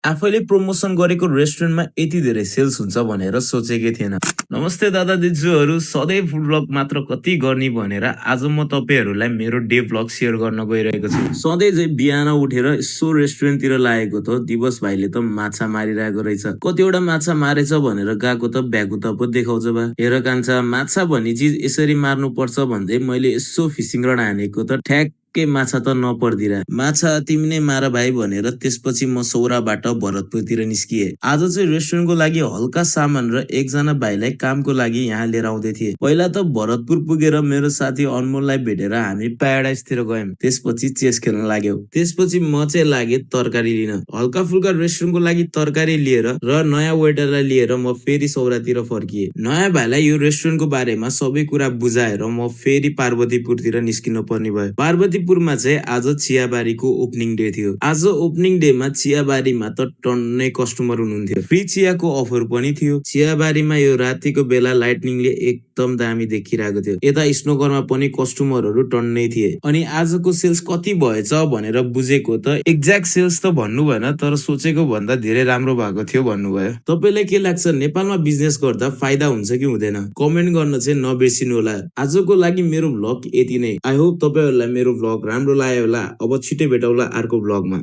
आफैले प्रमोसन गरेको रेस्टुरेन्टमा यति धेरै सेल्स हुन्छ भनेर सोचेकै थिएन। नमस्ते दादा दिजुहरू, सधैँ फुड ब्लग मात्र कति गर्ने भनेर आज म तपाईहरूलाई मेरो डे ब्लग सेयर गर्न गइरहेको छु। सधैँ चाहिँ बिहान उठेर यसो रेस्टुरेन्टतिर लागेको त दिवस भाइले त माछा मारिरहेको रहेछ। कतिवटा माछा मारेछ भनेर गएको त ब्यागुता पो देखाउँछ बा। हेर कान्छा, माछा भन्ने चिज यसरी मार्नु पर्छ भन्दै मैले यसो फिसिङ रड हानेको त ठ्याक्कै माछा त नपर्दिरा। माछा तिमी नै मार भाइ भनेर त्यसपछि म सौराबाट भरतपुरतिर निस्किए। आज चाहिँ रेस्टुरेन्टको लागि हल्का सामान र एकजना भाइलाई कामको लागि यहाँ लिएर आउँदै थिए। पहिला त भरतपुर पुगेर मेरो साथी अनमोललाई भेटेर हामी प्याराडाइजतिर गयौं। त्यसपछि चेस खेल्न लाग्यौ। त्यसपछि म चाहिँ लागे तरकारी लिन। हल्का फुल्का रेस्टुरेन्टको लागि तरकारी लिएर र नयाँ वेटरलाई लिएर म फेरि सौरातिर फर्किए। नयाँ भाइलाई यो रेस्टुरेन्टको बारेमा सबै कुरा बुझाएर म फेरि पार्वतीपुरतिर निस्किनु पर्ने भयो। पार्वतीपुरमा चाहिँ आज चियाबारीको ओपनिङ डे थियो। आज ओपनिङ डेमा चियाबारीमा त टन्नै कस्टमर हुनुहुन्थ्यो। फ्री चियाको अफर पनि थियो। चियाबारीमा यो रातिको बेला लाइटनिङले एकदम दामी देखिरहेको थियो। यता स्नोकरमा पनि कस्टमरहरू टन्नै थिए। अनि आजको सेल्स कति भएछ भनेर बुझेको त एक्ज्याक्ट सेल्स त भन्नु भएन, तर सोचेको भन्दा धेरै राम्रो भएको थियो भन्नुभयो। तपाईलाई के लाग्छ, नेपालमा बिजनेस गर्दा फाइदा हुन्छ कि हुँदैन? कमेन्ट गर्न चाहिँ नबिर्सिनु होला। आजको लागि मेरो भ्लग यति नै। आई होप तपाईहरुलाई मेरो भ्लग राम्रो लाग्यो होला। अब छिटै भेटौँला अर्को भ्लगमा।